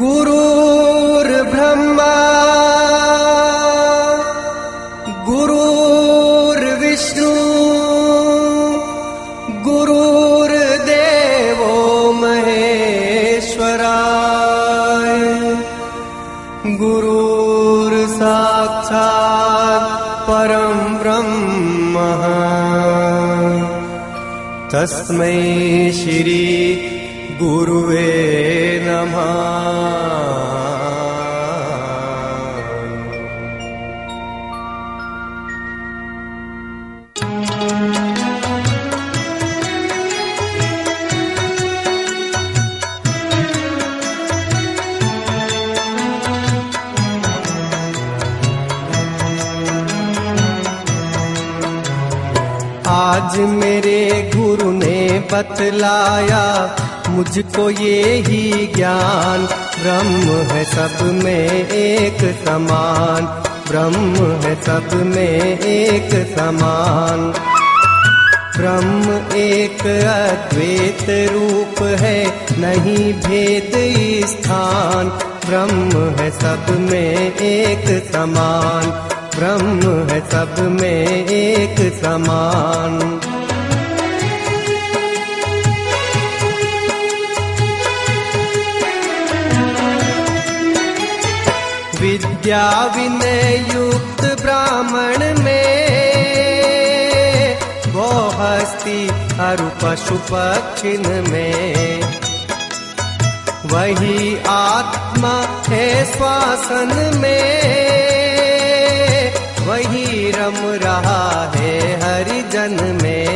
गुरुर्ब्रह्मा गुरुर्विष्णु गुरुर्देवो महेश्वराय गुरुर्साक्षात् परं ब्रह्म तस्मै श्री गुरुवे नमः। आज मेरे गुरु ने बतलाया मुझको ये ही ज्ञान, ब्रह्म है सब में एक समान, ब्रह्म है सब में एक समान। ब्रह्म एक अद्वैत रूप है, नहीं भेद स्थान, ब्रह्म है सब में एक समान, ब्रह्म है सब में एक समान। विद्या विनय युक्त ब्राह्मण में वो हस्ती हरु पशु पक्षिन में, वही आत्मा है श्वासन में, वही रम रहा है हरिजन में।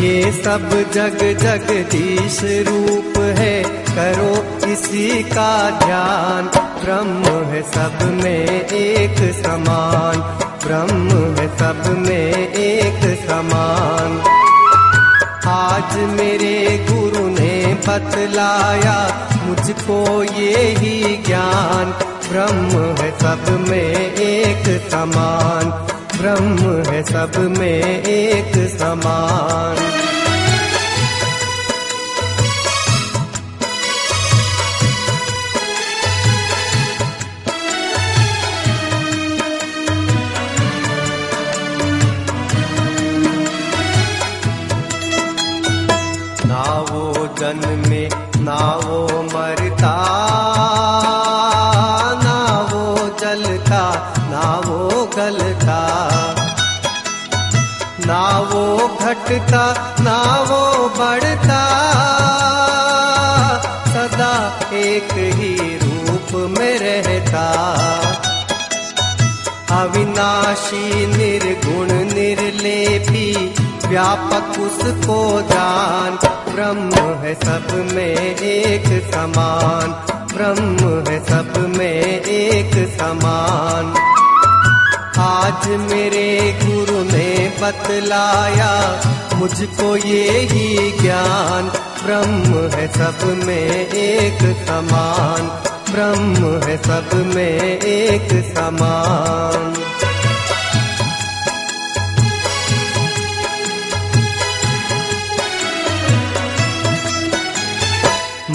ये सब जग जगदीश रूप है, करो इसी का ध्यान, ब्रह्म है सब में एक समान, ब्रह्म है सब में एक समान। आज मेरे गुरु ने बतलाया मुझको ये ही ज्ञान, ब्रह्म है सब में एक समान, ब्रह्म है सब में एक समान। ना वो जन्मे ना वो मरता, ना वो जलता ना वो गलता, ना वो घटता ना वो बढ़ता, सदा एक ही रूप में रहता। अविनाशी निर्गुण निर्लेपी व्यापक उसको जान, ब्रह्म है सब में एक समान, ब्रह्म है सब में एक समान। आज मेरे गुरु ने बतलाया मुझको ये ही ज्ञान, ब्रह्म है सब में एक समान, ब्रह्म है सब में एक समान।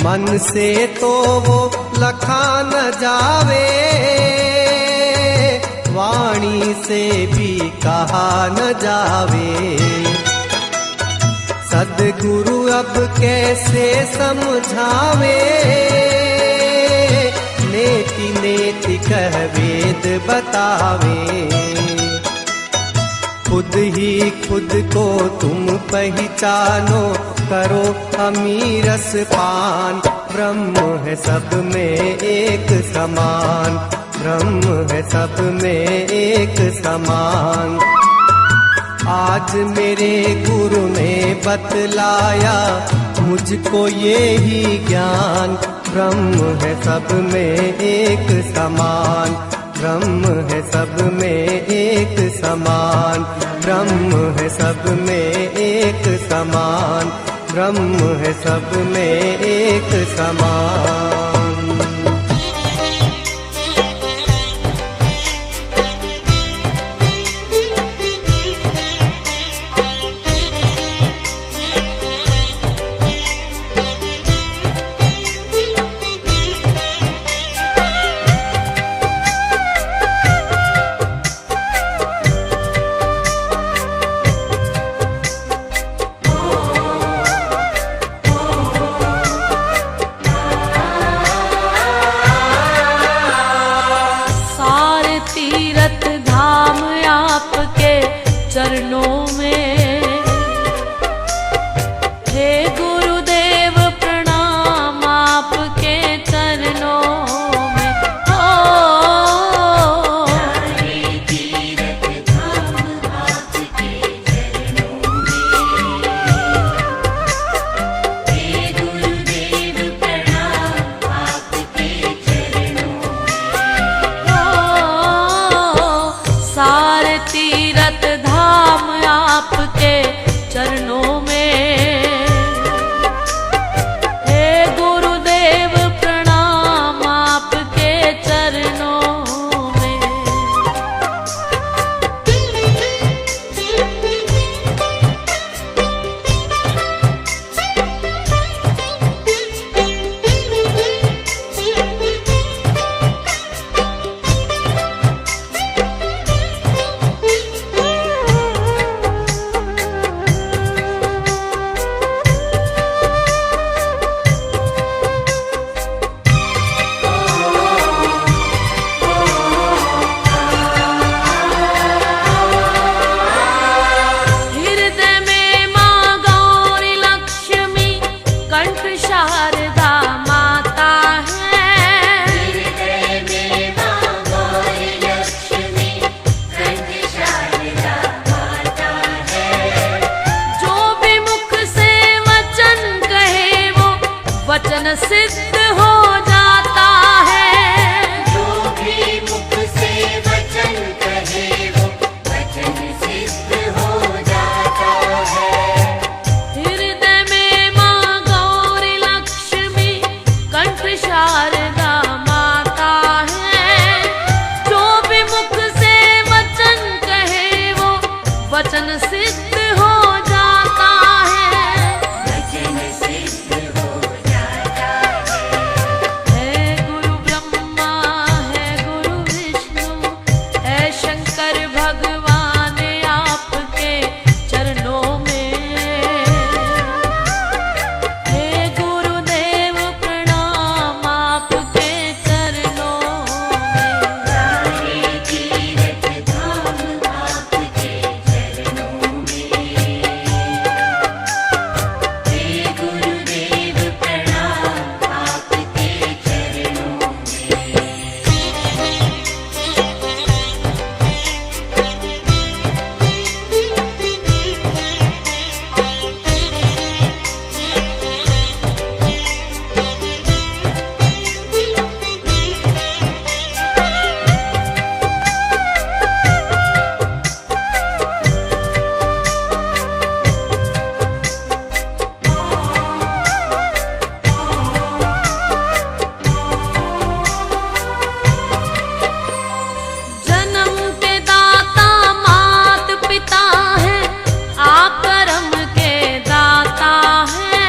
मन से तो वो लखा न जावे, वाणी से भी कहा न जावे। सद्गुरु अब कैसे समझावे, नेति नेति कह वेद बतावे। खुद ही खुद को तुम पहचानो, करो अमीरस पान, ब्रह्म है सब में एक समान, ब्रह्म है सब में एक समान। आज मेरे गुरु ने बतलाया मुझको ये ही ज्ञान, ब्रह्म है सब में एक समान, ब्रह्म है सब में एक समान, ब्रह्म है सब में एक समान, ब्रह्म है सब में एक समान। सिद्ध हो जाता है। जो भी मुख से वचन कहे वो वचन सिद्ध हो जाता है। हृदय में माँ गौरी लक्ष्मी कंठ शारदा माता है। जो भी मुख से वचन कहे वो वचन सिद्ध हो जाता है। वचन सिद्ध हो जाता है गुरु ब्रह्मा है गुरु विष्णु है शंकर भगवान आपके चरणों में। हे गुरुदेव प्रणाम आपके चरणों में। सारे तीर्थ धाम आपके चरणों में। हे गुरुदेव प्रणाम आपके चरणों में। जन्म के दाता मात पिता है आप कर्म के दाता है।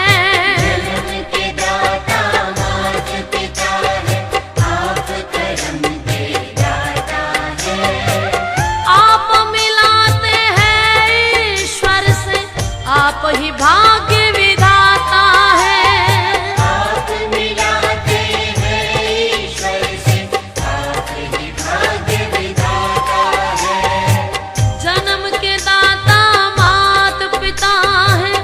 जन्म के दाता मात पिता है आप कर्म के दाता है। आप मिलाते हैं ईश्वर से आप ही भाग्य विधाता है। आप मिलाते हैं ईश्वर से आप ही भाग्य विधाता है। जन्म के दाता मात पिता है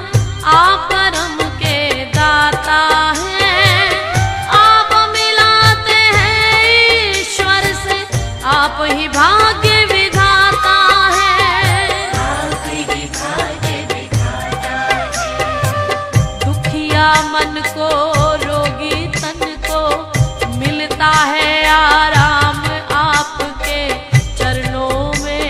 आप कर्म के दाता है। आप मिलाते हैं ईश्वर से आप ही भाग्य विधाता है। आप ही भाग्य विधाता है। दुखिया मन को रोगी तन को मिलता है आराम आपके चरणों में।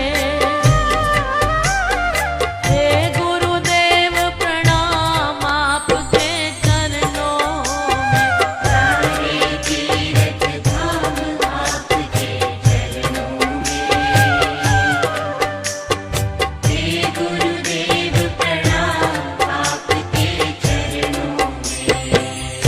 हे गुरुदेव प्रणाम आपके चरणों में। सारे तीर्थ धाम आपके चरणों में। हे गुरुदेव प्रणाम आपके चरणों में।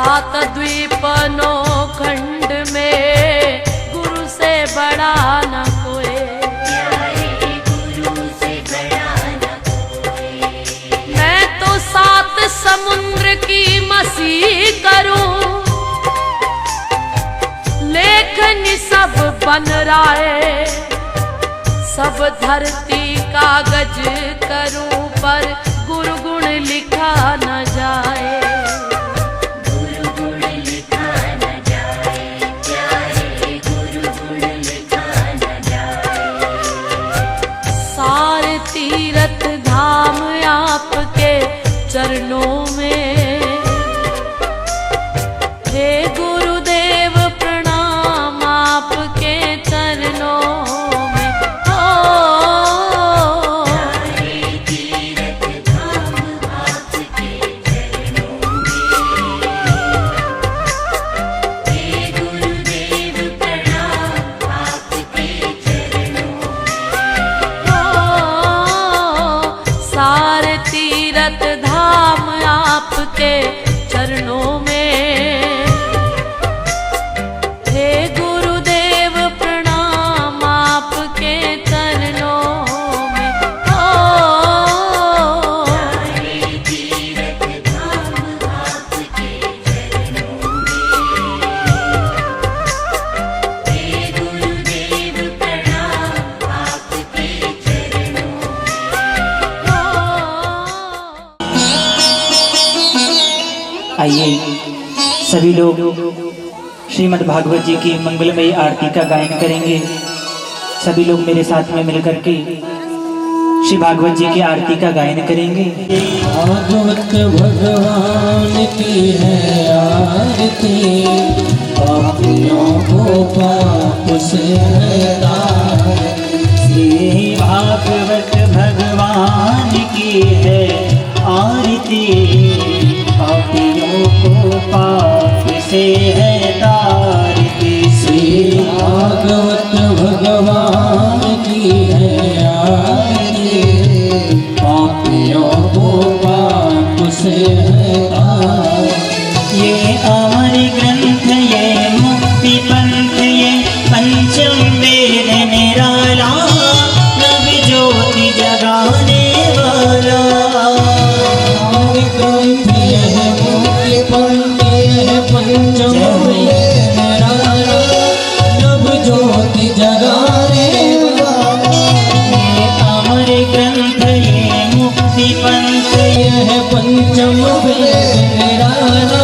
सात द्वीपनो खंड में गुरु से बड़ा न कोई। प्यारे गुरु से बड़ा न कोई। मैं तो सात समुद्र की मसीह करूं, लेखन सब बन राए, सब धरती कागज करूं, पर गुरु गुण लिखा न जाए। गुरु गुण लिखा न जाए, प्यारे गुरु गुण लिखा न जाए। सारे तीर्थ धाम आपके चरणों में, हे गुरुदेव प्रणाम आपके चरणों में। सारे तीर्थ धाम आपके चरणों में, हे गुरुदेव प्रणाम आपके चरणों में। सारे तीर्थ धाम आपके चरणों में, हे गुरुदेव प्रणाम आपके चरणों में। सारे तीर्थ धाम आपके चरणों में, हे गुरुदेव प्रणाम आपके चरणों आइए सभी लोग श्रीमद् भागवत जी की मंगलमयी आरती का गायन करेंगे। सभी लोग मेरे साथ में मिलकर के श्री भागवत जी की आरती का गायन करेंगे। भागवत भगवान की है आरती, पापियों को पाप से हटाए। श्री भागवत भगवान की है आरती, पापियों को पाप से है तारती। श्री भागवत भगवान की है आरती, पापियों को पाप से हटाए। ये अमर ग्रंथ, ये मुक्ति पंथ, ये पंचम वेद निराला, नव ज्योति जगाने वाला। ग्रंथ यह मुक्ति पंथ, यह पंचम वेद निराला, नव ज्योति जगाने वाला। ये अमर ग्रंथ, ये मुक्ति पंथ, यह पंचम वेद निराला,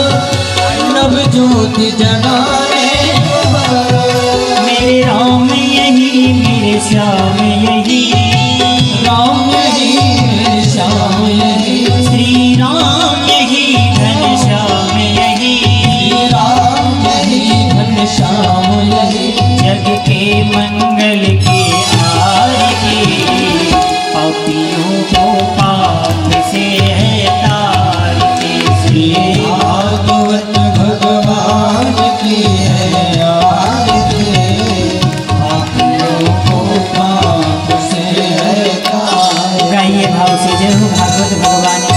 नव ज्योति जगाने वाला। मेरे राम यही, मेरे श्याम यही, राम यही मेरे श्याम यही, श्री राम यही, घनश्याम यही, श्री राम यही घनश्याम यही। जग के मंगल की आरती, पापियों को पाप से है तारती। श्री भागवत भगवान की है आरती, पापियों को पाप से है तारती। गाइए भाव से जय हो भागवत भगवान की।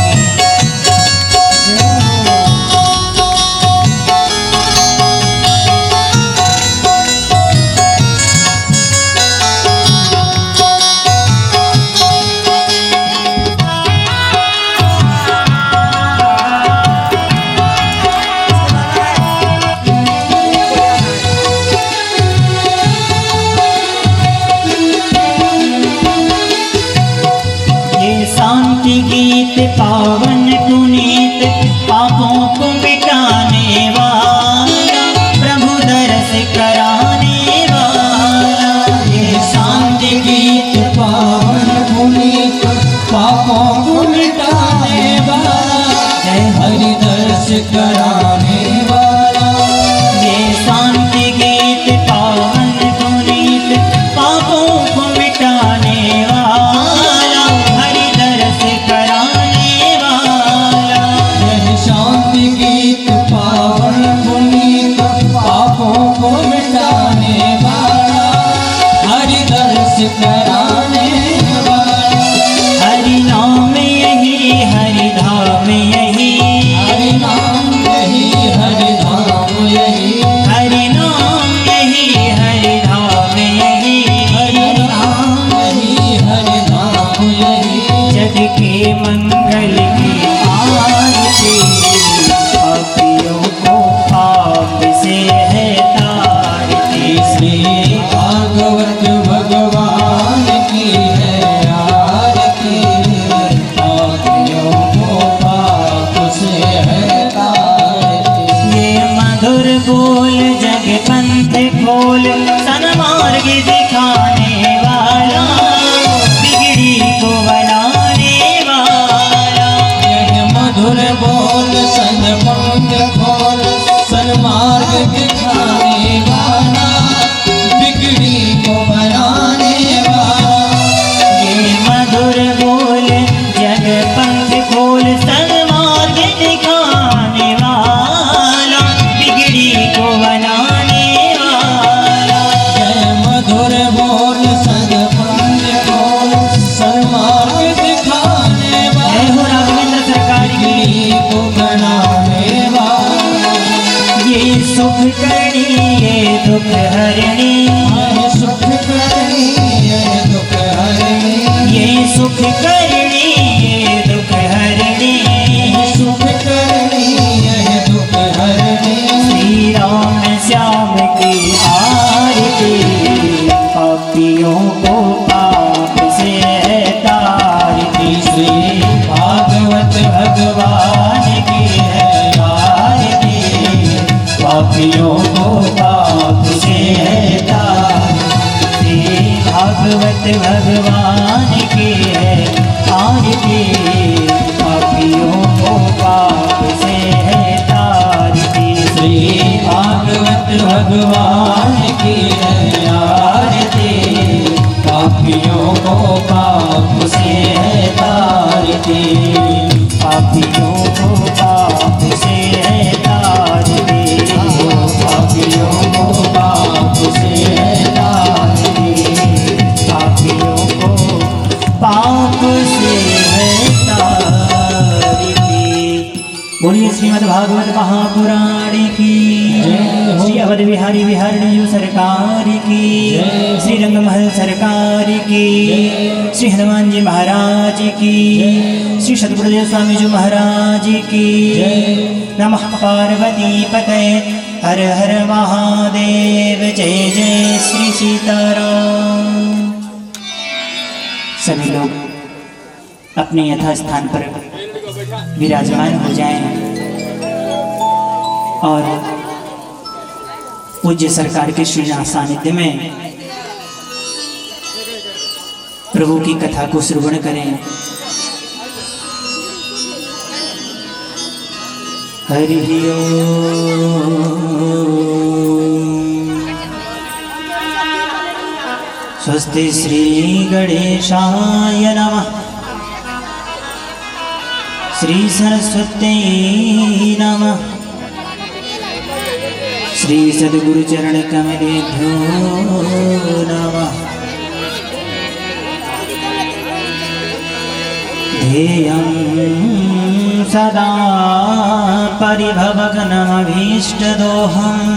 ये शांति गीत पावन पुनीत, पापों को मिटाने वाला, प्रभु दर्श कराने वाला। ये शांति गीत पावन पुनीत, पापों को मिटाने वाला, जय हरि दर्श कराने वाला। ये शांति गीत पावन पुनीत, पापों को मिटाने वाला, हरि दर्श कराने वाला। यह शांति गीत पावन पुनीत, पापों को मिटाने वाला, हरि दर्श कराने वाला। हरि नाम यही, हरि धाम यही, हरि नाम यही, बोल सन पंख खोल सन्मार्ग दिखाने वाला बिगड़ी को बनाने वाला ये मधुर बोल जग पंख खोल सन्मार्ग दिखाने वाला बिगड़ी को बनाने वाला। जय मधुर बोल सन पंख खोल सन्मार्ग दिखाने जय हो वाला राघवेंद्र सरकार की। बिगड़ी को बनाने वाला ये सुख करनी ये दुख हरणी है सुख करनी है दुख हरनी ये सुख करनी ये दुख हरणी सुख करनी है दुख हरनी श्री राम श्याम की आरती पापियों को पाप से तारती। श्री भागवत भगवान की है आरती पापियों को पाप से तारती। भागवत भगवान की है आरती पापियों को पाप से है तारती। श्री भागवत भगवान की है आरती पापियों को पाप से तारती। पापियों को पाप से है तारती। पापियों को पाप से तारती। पापियों को पाप से है तारती। बोलिए श्रीमद् भागवत महापुराण की जय हो। श्री अवध बिहारी बिहारी सरकार की जय हो। श्री रंगमहल सरकार की जय। श्री हनुमान जी महाराज की जय। श्री सतगुरुदेव स्वामी जी महाराज की जय। नमः पार्वती पते हर हर महादेव जय जय श्री सीताराम। सभी लोग अपने यथास्थान पर विराजमान हो जाएं और पूज्य सरकार के श्री सानिध्य में प्रभु की कथा को श्रवण करें। हरि ओम। स्वस्ति श्री गणेशाय नमः। श्री सरस्वती नमः। श्री सद्गुरु चरण कमलेभ्यो नमः। ध्येयं सदा परिभवघ्नमभीष्टदोहम्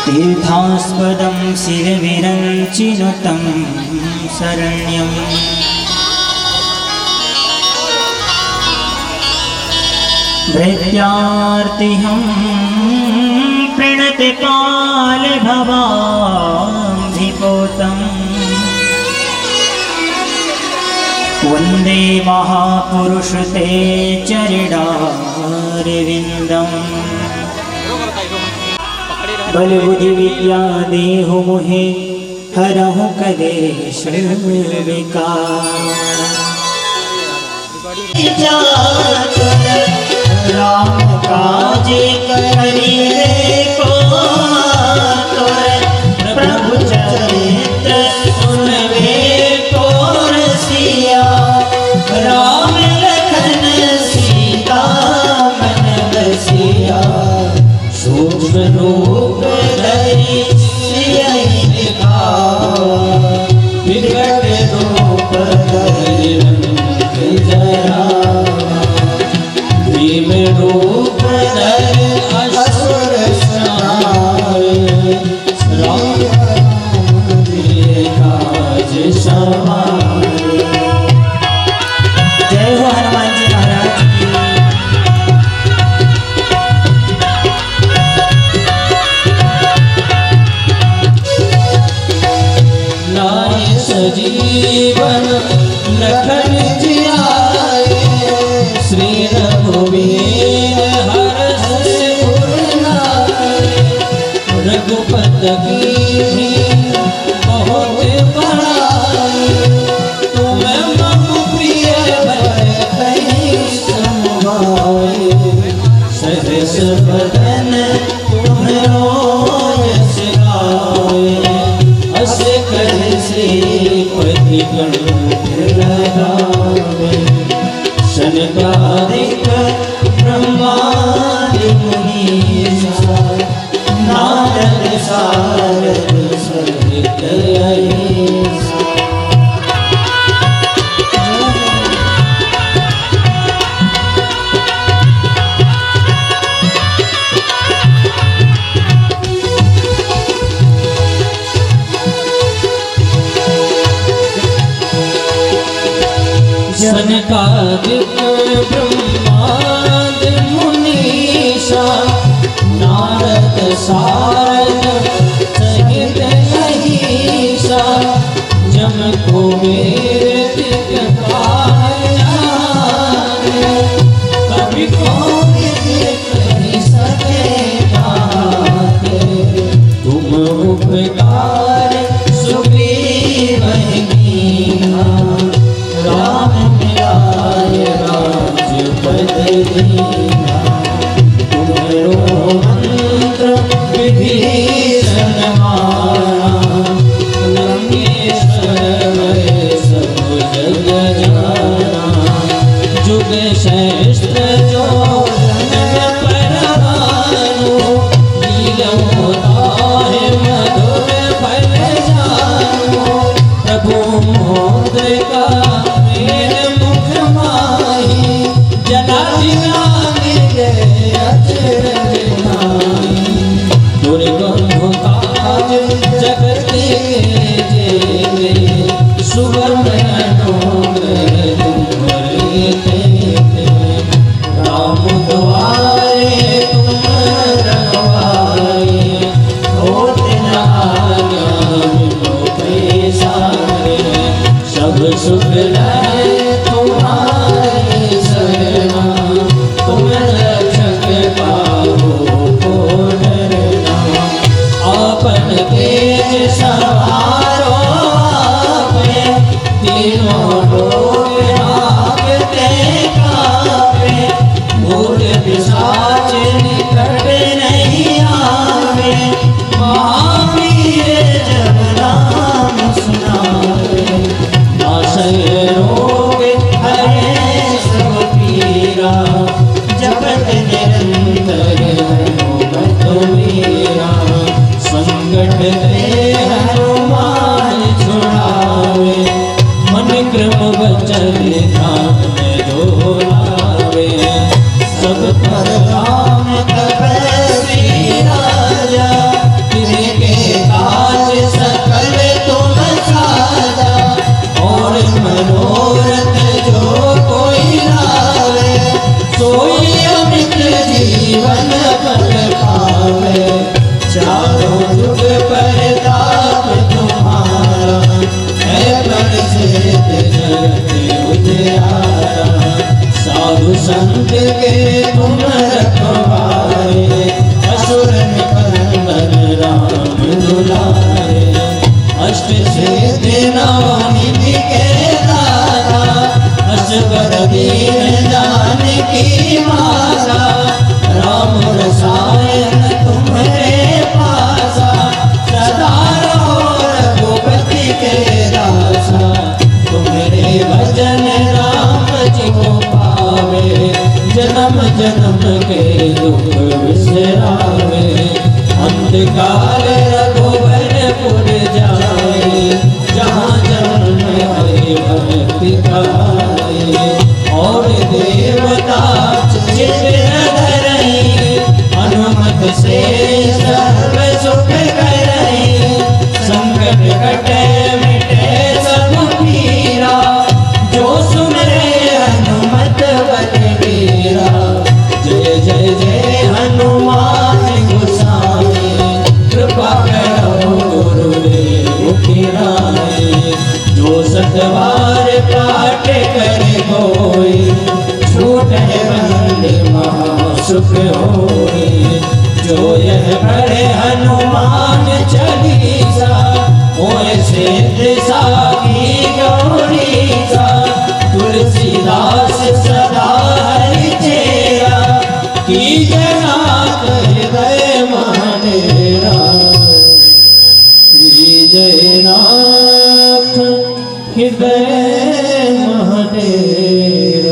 तीर्थास्पदं शिरविरञ्चिनुतं शरण्यम् भृत्यार्तिहं प्रणतकालभवाम्भिपोतम् वन्दे महापुरुष ते चरणारविन्दम्। बलबुद्धि विद्या देहु मुहे हरहु कलेश विकार। राम काजे करिए को प्रभु चरित्र सुनवे को रसिया। राम लखन सीता मन बसिया सूक्ष्म रूप धरि सियहि दिखावा। विकट रूप धरि रंग जरावा। भीम रूप धरि असुर बदन तुम्हरो यश गावे अस कर श्रीपति कंठ लगावे सनकादिक ब्रह्मादि मुनीसा नारद सारद सहित अहिसा। सनकादिक ब्रह्मादि मुनीसा नारद सारद सहित अहिसा जम को मेरे कभी कौन देख नहीं सकेगा तुम उपकार सुग्रीव कीन्हा राम मिलाय राज पद दीन्हा तुम्हरो मंत्र विभीषण माना लंकेश्वर भय सब जग जाना जुग सहस्त्र जो जन परमानु लीलो ताहि मधुर फल जानु प्रभु मोद का जगत सुगम राम द्वारे तुम रखवारे होत न आज्ञा बिनु पैसारे सब सुख लहे तुम्हारी शरणा तुम रक्षक पाहो को डरना आपन तेज सवारो आपे तीनों लोग भागते कापे भूत पिशाच निकट नहीं आवे महावीर जब नाम सुनावे नासय रोग हरे सब पीरा जपत निरंतर हनुमत वीरा संकट ते हनुमान छुड़ावे मन क्रम वचन ध्यान जो लावे सब पर राम तपस्वी राजा तिनके काज सकल तुम साजा और मनोरथ जो कोई लावे सोई अमृत जीवन फल पावे चारों जुग परताप तुम्हारा है प्रसिद्ध जगत उजियारा साधु संत के तुम रखवारे असुर निकंदन राम दुलारे अष्ट सिद्धि नवनिधि के दाता असबर दीन जानकी माता राम रसायन तुम्हारे पासा सदा रहो रघुपति के दासा तुम्हारे भजन राम जी को पावे जन्म जन्म के दुख विसरावे अंधकार रघुवरपुर जाए जहाँ जन्म हरि भक्ति गाए और देवता चित धरई हनुमत से सर्व सुख करई संकट कटे मिटे सब पीरा जो सुमरे हनुमत बलबीरा जय जय जय हनुमान गोसाई कृपा करो गुरुदेव की रानी जो सतबार पाठ करे कोई छूटे बंदे महासुख होई जो यह पढ़े हनुमान चालीसा होए सिद्ध साखी गौरीसा तुलसीदास सदा हरि चेरा की जना जयनाथ हृदय महादेव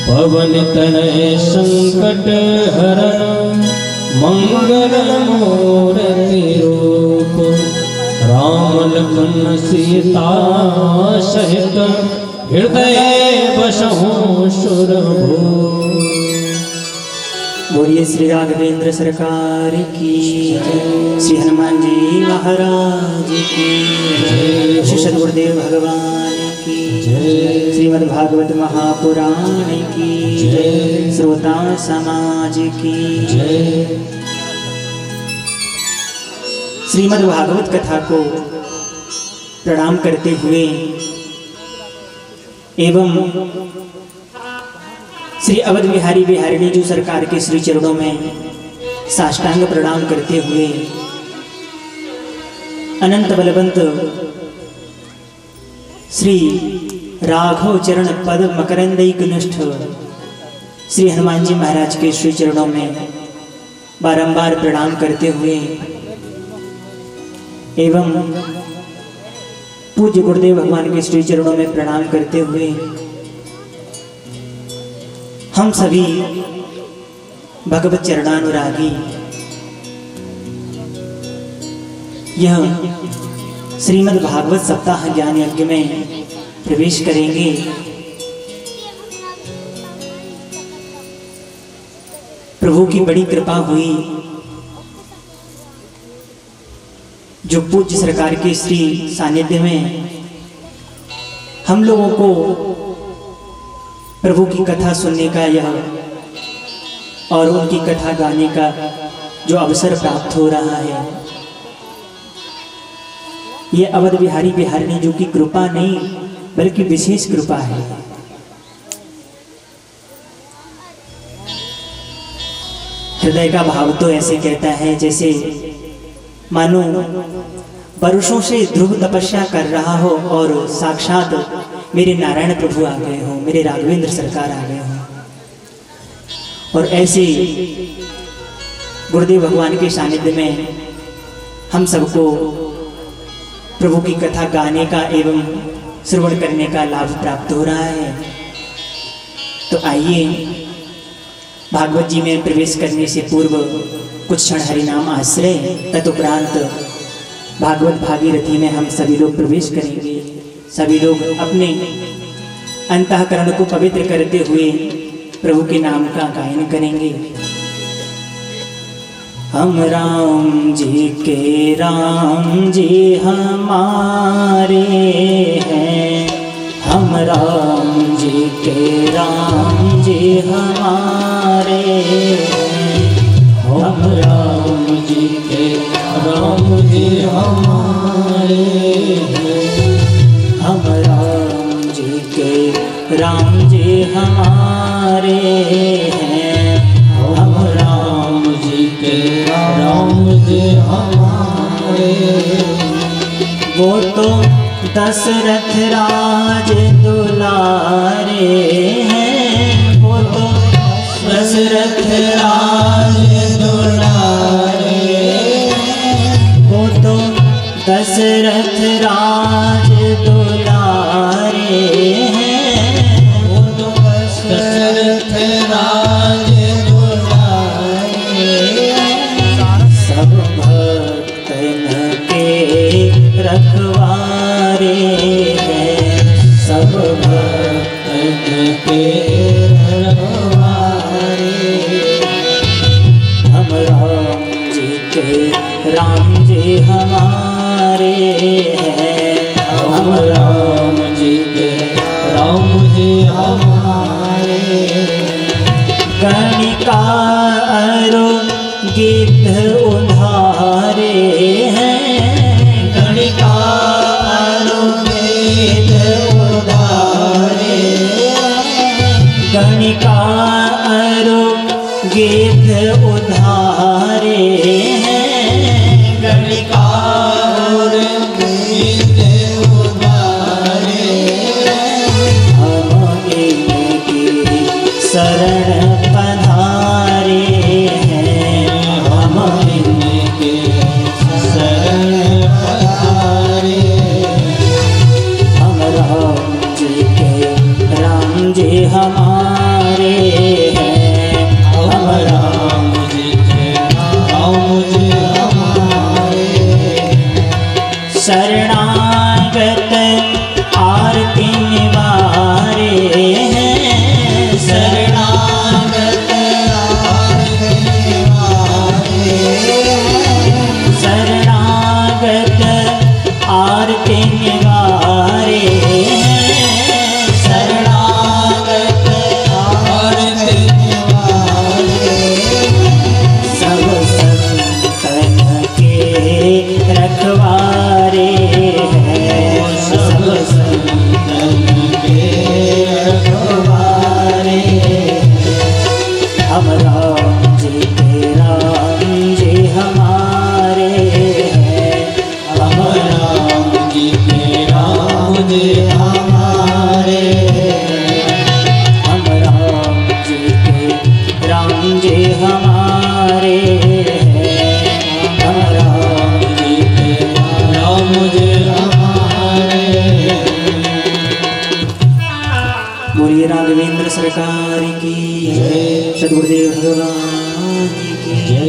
पवन तनय संकट हरण मंगल मूर्ति रूप राम लखन सीता सहित हृदय बसहु सुरभूप। बोलिए श्री राघवेंद्र सरकार की जय, श्री हनुमान जी महाराज की जय, श्री सद्गुरुदेव भगवान की जय, श्रीमद् भागवत महापुराण की जय, श्रोता समाज की जय। श्रीमद् भागवत कथा को प्रणाम करते हुए एवं श्री अवध बिहारी बिहारिणी जी सरकार के श्री चरणों में साष्टांग प्रणाम करते हुए अनंत बलवंत श्री राघव चरण पद मकरंदयिक निष्ठ श्री हनुमान जी महाराज के श्री चरणों में बारंबार प्रणाम करते हुए एवं पूज्य गुरुदेव भगवान के श्री चरणों में प्रणाम करते हुए हम सभी भगवत चरणानुरागी यह श्रीमद् भागवत सप्ताह ज्ञान यज्ञ में प्रवेश करेंगे। प्रभु की बड़ी कृपा हुई, जो पूज्य सरकार के श्री सानिध्य में हम लोगों को प्रभु की कथा सुनने का यह और उनकी कथा गाने का जो अवसर प्राप्त हो रहा है, ये अवध बिहारी बिहारिणी जी की कृपा नहीं बल्कि विशेष कृपा है। हृदय का भाव तो ऐसे कहता है जैसे मानो वर्षों से ध्रुव तपस्या कर रहा हो और साक्षात मेरे नारायण प्रभु आ गए हों, मेरे राघवेंद्र सरकार आ गए हों। और ऐसे गुरुदेव भगवान के सानिध्य में हम सबको प्रभु की कथा गाने का एवं श्रवण करने का लाभ प्राप्त हो रहा है। तो आइए भागवत जी में प्रवेश करने से पूर्व कुछ क्षण हरिनाम आश्रय तदुपरांत भागवत भागीरथी में हम सभी लोग प्रवेश करेंगे। सभी लोग अपने अंतःकरण को पवित्र करते हुए प्रभु के नाम का गायन करेंगे। हम राम जी हमारे हैं, हम राम जी हमारे हैं, हम राम जी के हमारे हैं, हम राम जी के राम जी हमारे हैं, हम राम जी के हमारे। वो तो दशरथ राज दुलारे हैं, वो तो दशरथ राज दुलारे, वो तो दशरथ राज दुलारे हैं, वो तो दशरथ राज दुलारे। सब भक्तन के रखवारे हैं, सब भक्तन के रखवारे। हम राम जी हमारे हैं, हम राम जी हमारे। गणिकारो गिद्ध उधारे हैं, गणिकारो गिद्ध उधारे, गणिकारो गिद्ध उधारे हैं, गणिकारो गिद्ध उधारे। हम इनकी शरण पधारे हैं, हम इनके शरण पधारे। सरकार की जय, सद्गुरुदेव भगवान की जय।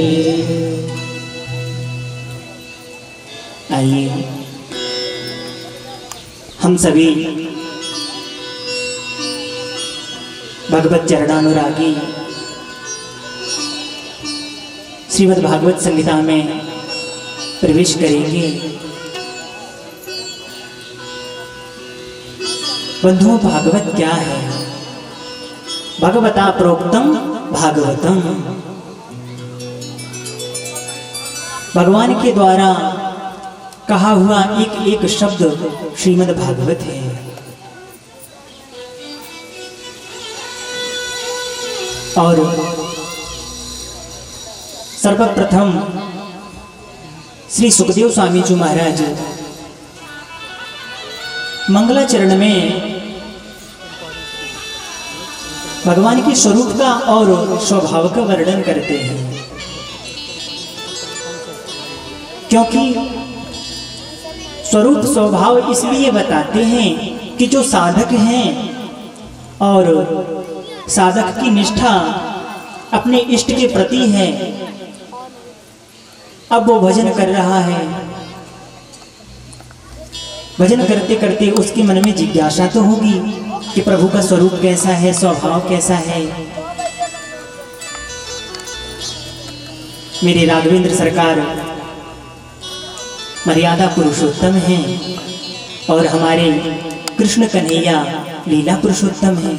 आइए हम सभी भगवत चरणानुरागी श्रीमद् भागवत संहिता में प्रवेश करेंगे। बंधुओं, भागवत क्या है? भगवता प्रोक्तम भागवतम, भगवान के द्वारा कहा हुआ एक एक शब्द श्रीमद् भागवत है। और सर्वप्रथम श्री सुखदेव स्वामी जी महाराज मंगलाचरण में भगवान के स्वरूप का और स्वभाव का वर्णन करते हैं, क्योंकि स्वरूप स्वभाव इसलिए बताते हैं कि जो साधक हैं और साधक की निष्ठा अपने इष्ट के प्रति है, अब वो भजन कर रहा है, भजन करते करते उसके मन में जिज्ञासा तो होगी कि प्रभु का स्वरूप कैसा है, स्वभाव कैसा है। मेरे राघवेंद्र सरकार मर्यादा पुरुषोत्तम हैं और हमारे कृष्ण कन्हैया लीला पुरुषोत्तम हैं,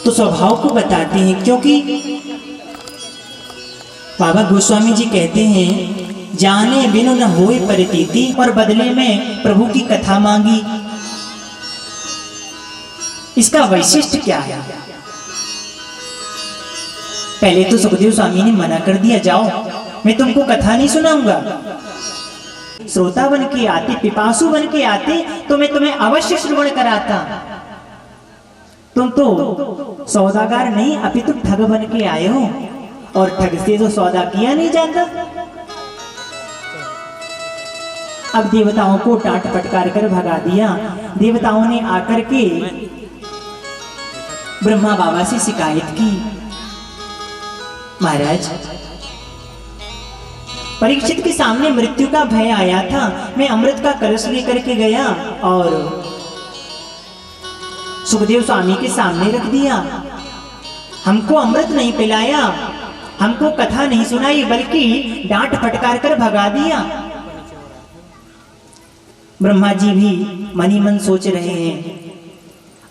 तो स्वभाव को बताते हैं। क्योंकि बाबा गोस्वामी जी कहते हैं, जाने बिनु न होए परितीति, और बदले में प्रभु की कथा मांगी। इसका वैशिष्ट्य क्या है? पहले तो सुखदेव स्वामी ने मना कर दिया, जाओ मैं तुमको कथा नहीं सुनाऊंगा। श्रोता बन के आते, पिपासु बन के आते तो मैं तुम्हें अवश्य श्रवण कराता। तुम तो सौदागर नहीं, अभी तुम ठग बन के आए हो, और ठग से तो सौदा किया नहीं जाता। अब देवताओं को डांट फटकार कर भगा दिया। देवताओं ने आकर के ब्रह्मा बाबा से शिकायत की, महाराज परीक्षित के सामने मृत्यु का भय आया था, मैं अमृत का कलश लेकर के गया और सुखदेव स्वामी के सामने रख दिया। हमको अमृत नहीं पिलाया, हमको कथा नहीं सुनाई, बल्कि डांट फटकार कर भगा दिया। ब्रह्मा जी भी मनी मन सोच रहे हैं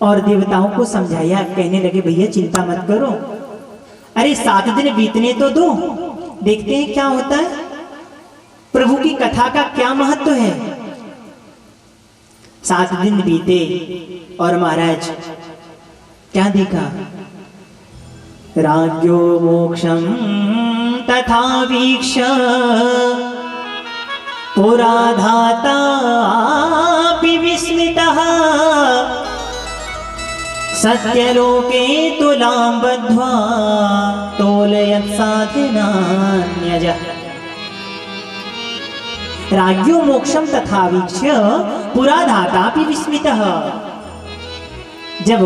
और देवताओं को समझाया, कहने लगे भैया चिंता मत करो, अरे 7 दिन बीतने तो दो, देखते हैं क्या होता है, प्रभु की कथा का क्या महत्व है। 7 दिन बीते और महाराज क्या देखा? राज्ञो मोक्षम तथा वीक्ष पुराधातापि विस्मितः, सत्यलोके तुलां बद्ध्वा तोलयत् साधनान्यजः। राज्ञो मोक्षम तथा वीक्ष्य पुराधातापि विस्मितः। जब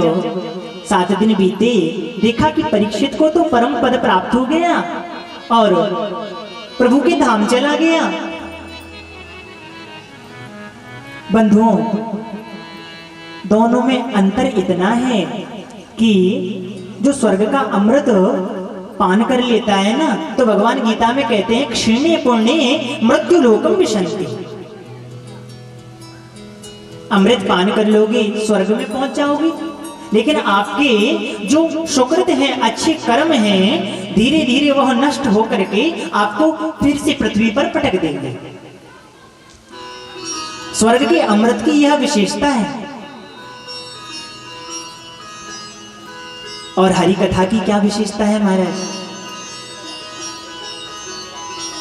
7 दिन बीते, देखा कि परीक्षित को तो परम पद प्राप्त हो गया और प्रभु के धाम चला गया। बंधुओं, दोनों में अंतर इतना है कि जो स्वर्ग का अमृत पान कर लेता है ना, तो भगवान गीता में कहते हैं, क्षीणे पुण्ये मृत्यु लोकम विशन्ति। अमृत पान कर लोगे स्वर्ग में पहुंच जाओगे, लेकिन आपके जो सुकृत हैं, अच्छे कर्म हैं, धीरे धीरे वह नष्ट होकर के आपको फिर से पृथ्वी पर पटक देंगे। स्वर्ग के अमृत की यह विशेषता है। और हरि कथा की क्या विशेषता है महाराज?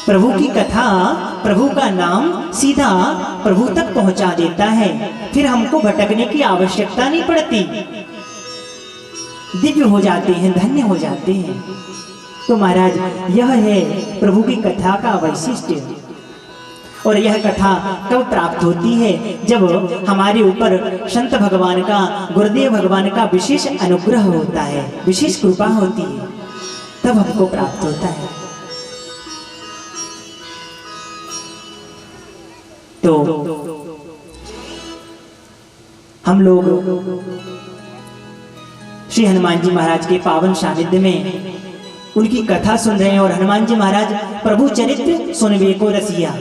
प्रभु की कथा, प्रभु का नाम सीधा प्रभु तक पहुंचा देता है, फिर हमको भटकने की आवश्यकता नहीं पड़ती, दिव्य हो जाते हैं, धन्य हो जाते हैं। तो महाराज यह है प्रभु की कथा का वैशिष्ट्य। और यह कथा कब प्राप्त होती है? जब हमारे ऊपर संत भगवान का, गुरुदेव भगवान का विशेष अनुग्रह होता है, विशेष कृपा होती है, तब हमको प्राप्त होता है। तो हम लोग श्री हनुमान जी महाराज के पावन सानिध्य में उनकी कथा सुन रहे हैं और हनुमान जी महाराज प्रभु चरित्र सुनवे को रसिया,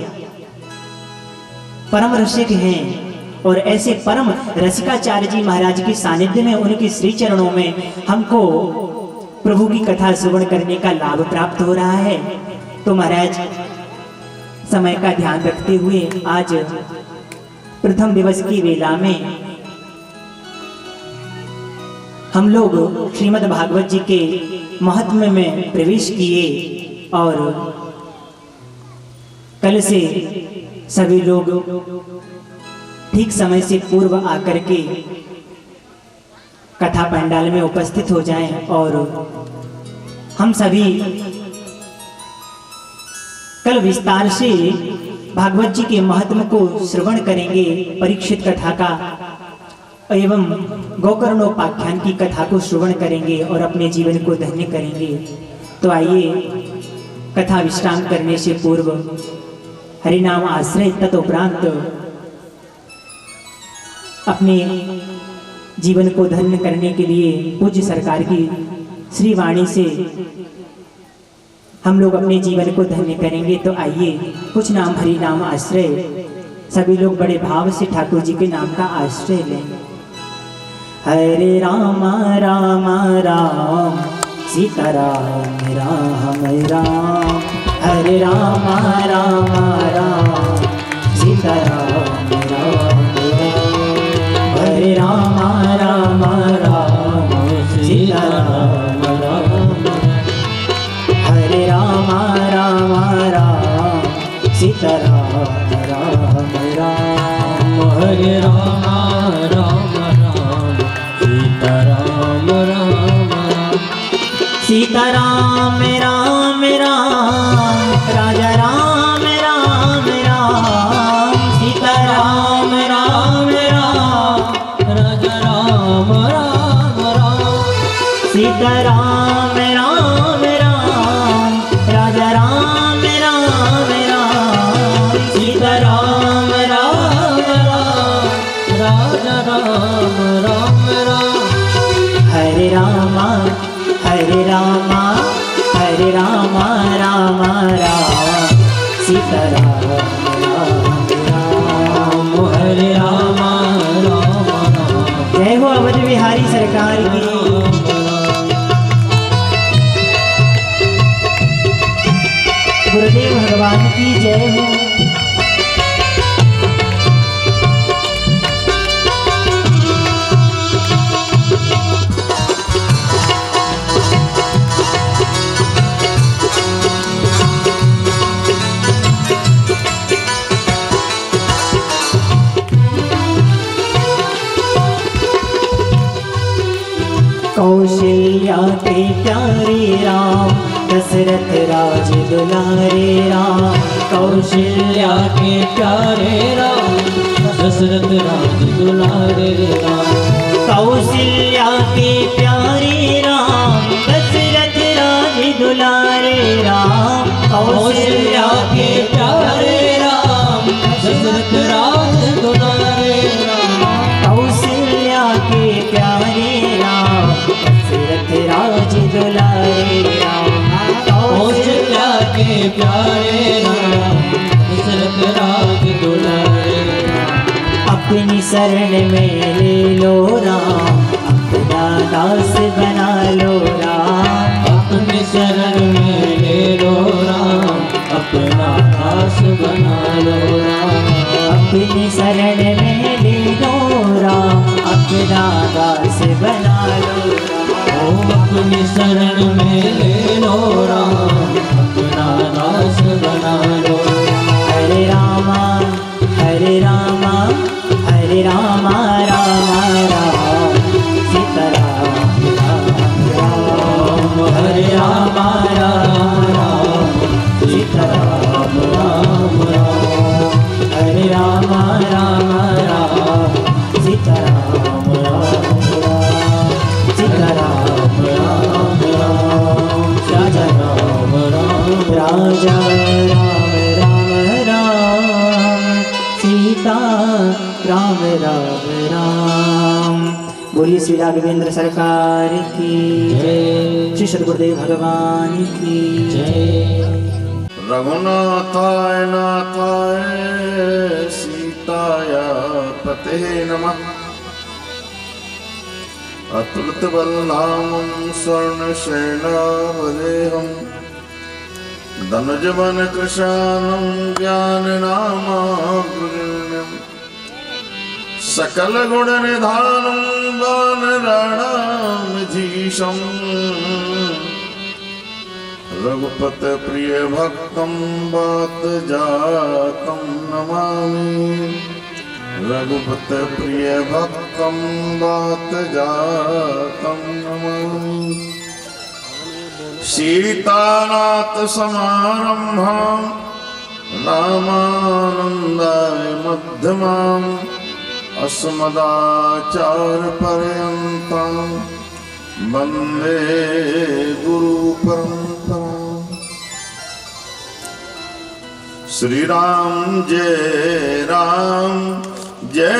परम रसिक हैं। और ऐसे परम रसिकाचार्य जी महाराज के सानिध्य में, उनके श्री चरणों में हमको प्रभु की कथा श्रवण करने का लाभ प्राप्त हो रहा है। तो महाराज समय का ध्यान रखते हुए आज प्रथम दिवस की वेला में हम लोग श्रीमद् भागवत जी के महत्व में प्रवेश किए और कल से सभी लोग ठीक समय से पूर्व आकर के कथा पंडाल में उपस्थित हो जाएं और हम सभी कल विस्तार से भागवत जी के महत्व को श्रवण करेंगे, परीक्षित कथा का एवं गोकर्णोपाख्यान की कथा को श्रवण करेंगे और अपने जीवन को धन्य करेंगे। तो आइए कथा विश्राम करने से पूर्व हरिनाम आश्रय तत्उपरांत अपने जीवन को धन्य करने के लिए पूज्य सरकार की श्री वाणी से हम लोग अपने जीवन को धन्य करेंगे। तो आइए कुछ नाम हरि नाम आश्रय, सभी लोग बड़े भाव से ठाकुर जी के नाम का आश्रय लें। हरे राम राम राम सीताराम राम राम, हरे राम राम राम सीताराम राम राम, हरे राम राम राम सीताराम राम, हरे राम राम राम सीताराम राम राम, हरे राम राम राम सीताराम राम राम, सीताराम राम राम राजा राम राम राम, सीताराम राम राम राजा राम राम राम, सीताराम राम राम राजा राम राम राम, सीताराम राम राम राजा राम राम राम, हरे रामा हरे रामा हरे रामा राम राम सीताराम राम राम, हरे रामा राम राम। जय हो अवध बिहारी सरकार की। गुरुदेव भगवान की जय हो। कौशल्या के प्यारे राम, दशरथ राज दुलारे राम, कौशल्या के प्यारे राम, दशरथ राज दुलारे राम, कौशल्या के प्यारे राम, दशरथ राज दुलारे राम, कौशल्या के प्यारे राम, दशरथ राज दुलारे राम, कौशल्या के प्यारे राम, दशरथ राज दुलारे राम, कौशल्या के प्यारे राम, दशरथ राज दुलारे राम, अपनी शरण में ले लो राम, अपना दास बना लो राम, अपनी शरण में ले लो राम, अपना दास बना लो राम, अपनी शरण में ले लो राम, अपना दास बना लो राम, अपनी शरण में ले लो राम, अपना दास बना लो। हरे रामा हरे रामा हरे रामा राम राम सीताराम राम राम, हरे रामा राम राम सीताराम राम राम। राजा राम राम राम सीता राम राम राम। बोलिए श्री राघवेंद्र सरकार की जय, श्री सद्गुरुदेव भगवान की जय। रघुनाथाय नाथाय सीताय पते नमः। अतुलित बलधामं स्वर्णशैलावदेहं धनुजवन कृशानं ज्ञाननामाग्रगण्यं सकल गुण निधानं वानराणामधीशं रघुपत प्रिय भक्तं वात जातं नमामि। रघुपत प्रिय भक्तं वात जातं नमामि। सीतानाथ समारंभां रामानन्दाय मध्यमाम् अस्मदाचार्यपर्यन्तां वन्दे गुरुपरम्पराम्। श्री राम जय जय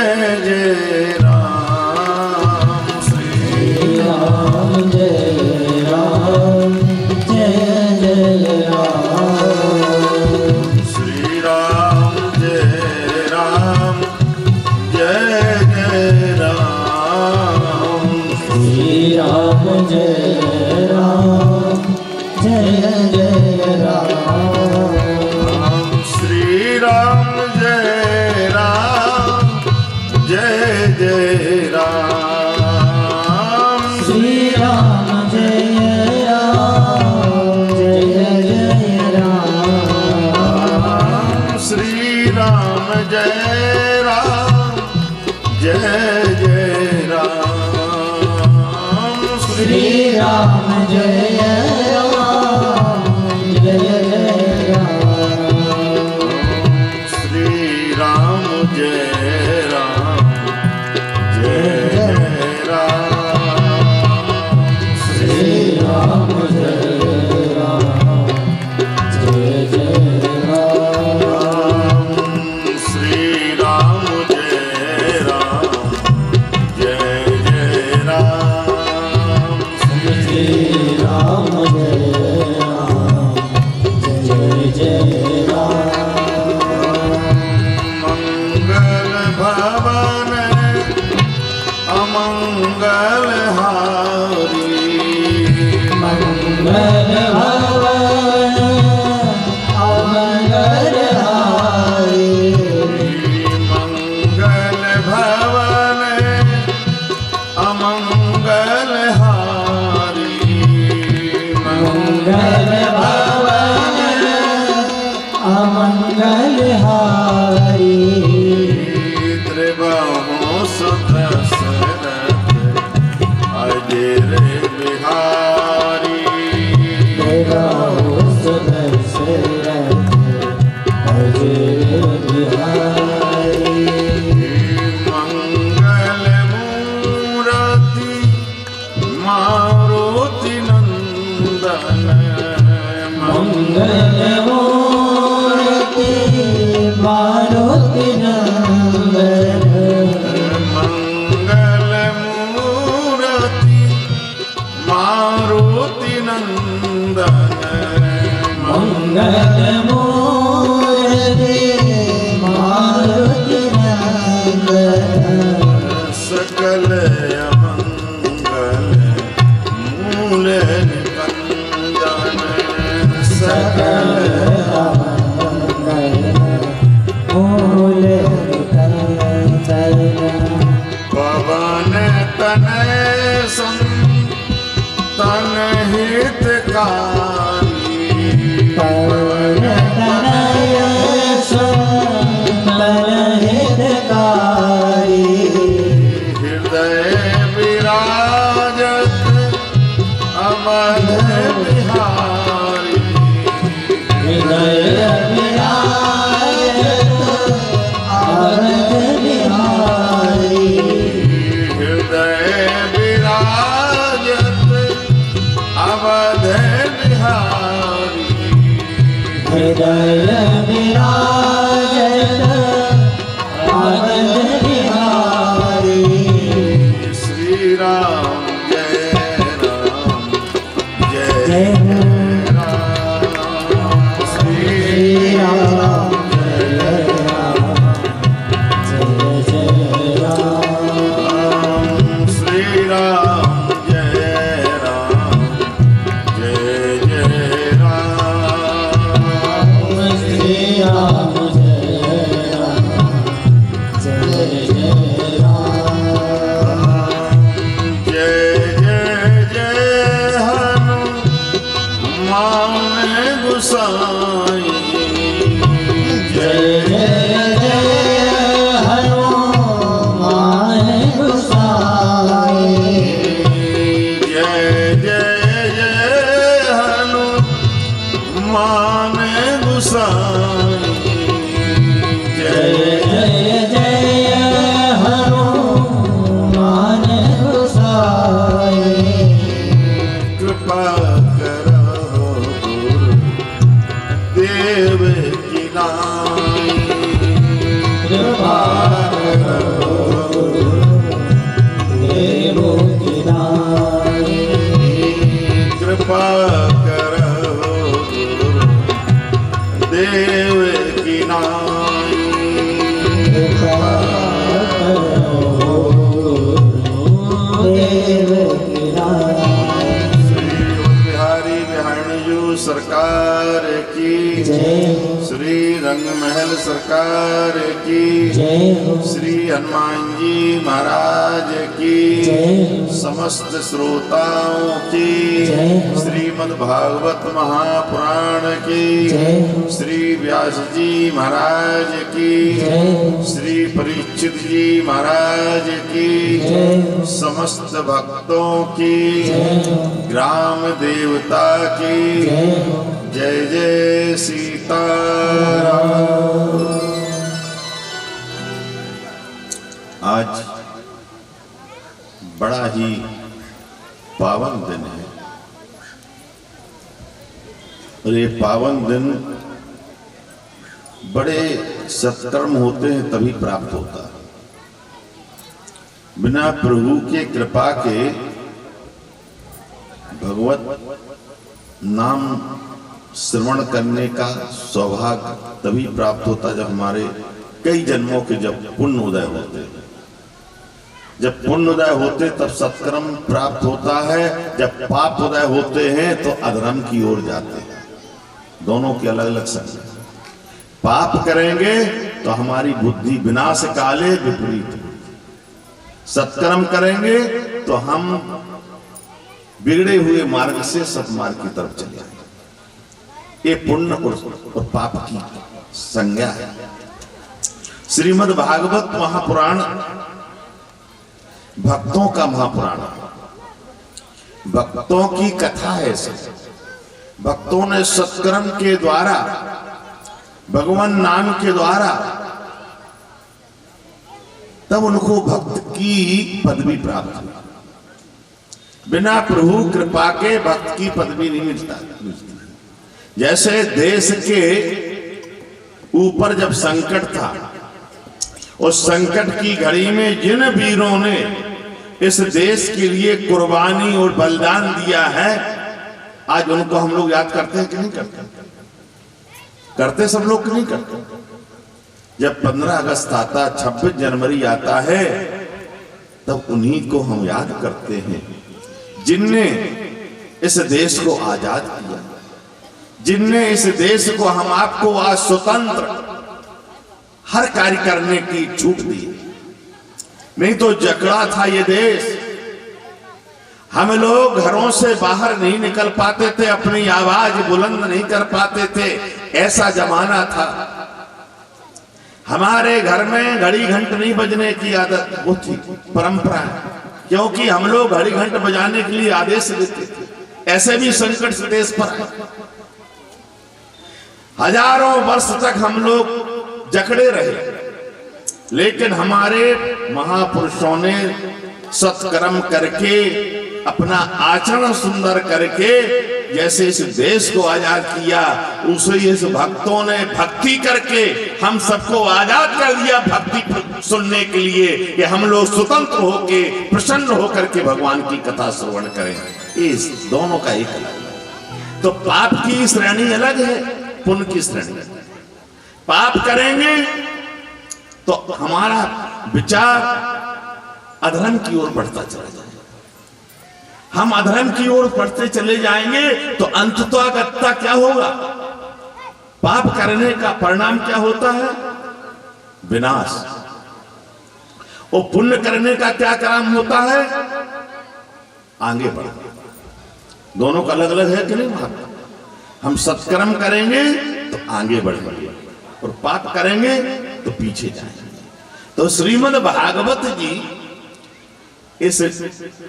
राम। श्री राम जय राम जय जय राम। श्री राम जय जय राम। श्री राम जय राम जय जय राम। श्री राम जय जय राम। श्री राम जय राम जय जय राम। श्री राम जय जय राम। श्री राम जय राम जय जय राम। श्री राम जय राम जय हृदय विराजत आनंद बिहारी। श्री राम जय राम जय जय हो राम। श्री राम जय राम जय जय राम। श्री राम जय राम जय जय राम। श्री राम जय राम जय जय राम। जय जय जय हनुमान गोसाई। जय जय जय हनुमान गोसाई। जय जय जय हनुमान गोसाई। जय जय जय हनुमान गोसाई। कृपा करो देव की नाई। कृपा करो देव की नाई। कृपा करो देव की नाई। कृपा करो देव की नाई। श्री बिहारी बिहारीजू सरकार की जय श्री रंगमहल सरकार की जय हो श्री हनुमान जी महाराज की जय समस्त श्रोताओं की जय हो श्रीमद् भागवत महापुराण की जय हो श्री व्यास जी महाराज की जय हो श्री परीक्षित जी महाराज की जय हो समस्त भक्तों की जय हो ग्राम देवता की जय हो जय जय सीताराम। आज बड़ा ही पावन दिन है और ये पावन दिन बड़े सत्कर्म होते हैं तभी प्राप्त होता है। बिना प्रभु के कृपा के भगवत नाम श्रवण करने का सौभाग्य तभी प्राप्त होता है जब हमारे कई जन्मों के जब पुण्य उदय होते हैं। जब पुण्य उदय होते तब सत्कर्म प्राप्त होता है, जब पाप उदय होते हैं तो अधर्म की ओर जाते हैं। दोनों की अलग अलग संज्ञा। पाप करेंगे तो हमारी बुद्धि विनाश काले विपरीत, सत्कर्म करेंगे तो हम बिगड़े हुए मार्ग से सत्मार्ग की तरफ चले जाएंगे। ये पुण्य और पाप की संज्ञा है। श्रीमद् भागवत महापुराण भक्तों का महापुराण है। भक्तों की कथा है सब। भक्तों ने सत्कर्म के द्वारा भगवान नाम के द्वारा तब उनको भक्त की पदवी प्राप्त हुई। बिना प्रभु कृपा के भक्त की पदवी नहीं मिलता। जैसे देश के ऊपर जब संकट था, उस संकट की घड़ी में जिन वीरों ने इस देश के लिए कुर्बानी और बलिदान दिया है, आज उनको हम लोग याद करते हैं कि नहीं करते? करते सब लोग कि नहीं करते? जब 15 अगस्त आता, 26 जनवरी आता है, तब उन्हीं को हम याद करते हैं जिनने इस देश को आजाद किया, जिनने इस देश को हम आपको आज स्वतंत्र हर कार्य करने की छूट दी। नहीं तो जकड़ा था ये देश। हम लोग घरों से बाहर नहीं निकल पाते थे, अपनी आवाज बुलंद नहीं कर पाते थे, ऐसा जमाना था। हमारे घर में घड़ी घंट नहीं बजने की आदत वो थी, परंपरा है, क्योंकि हम लोग घड़ी घंट बजाने के लिए आदेश देते थे। ऐसे भी संकट से देश पर आए। हजारों वर्ष तक हम लोग जकड़े रहे, लेकिन हमारे महापुरुषों ने सत्कर्म करके, अपना आचरण सुंदर करके जैसे इस देश को आजाद किया, उसे इस भक्तों ने भक्ति करके हम सबको आजाद कर दिया भक्ति सुनने के लिए कि हम लोग स्वतंत्र होके प्रसन्न होकर के भगवान की कथा श्रवण करें। इस दोनों का एक अलग है। तो पाप की श्रेणी अलग है, पुण्य की श्रेणी। पाप करेंगे तो हमारा विचार अधर्म की ओर बढ़ता चला जाएगा। हम अधर्म की ओर बढ़ते चले जाएंगे तो अंततः क्या होगा? पाप करने का परिणाम क्या होता है? विनाश। और पुण्य करने का क्या काम होता है? आगे बढ़ना। दोनों का अलग अलग है कि नहीं बात? हम सत्कर्म करेंगे तो आगे बढ़ेंगे और पाप करेंगे तो पीछे जाएंगे। तो श्रीमद् भागवत जी इस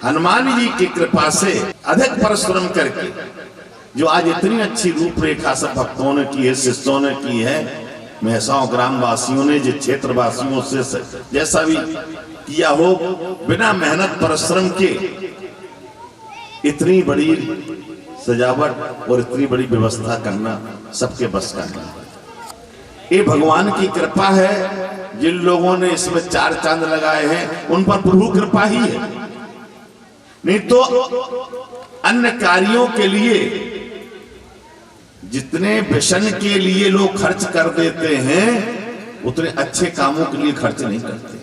हनुमान जी की कृपा से अधिक परिश्रम करके जो आज इतनी अच्छी रूपरेखा सब भक्तों ने की है, शिष्यों ने की है, महसाओं ग्रामवासियों ने, जो क्षेत्रवासियों से जैसा भी किया हो, बिना मेहनत परिश्रम के इतनी बड़ी सजावट और इतनी बड़ी व्यवस्था करना सबके बस का नहीं। ये भगवान की कृपा है। जिन लोगों ने इसमें 4 चांद लगाए हैं उन पर प्रभु कृपा ही है, नहीं तो अन्य कार्यों के लिए जितने व्यसन के लिए लोग खर्च कर देते हैं उतने अच्छे कामों के लिए खर्च नहीं करते।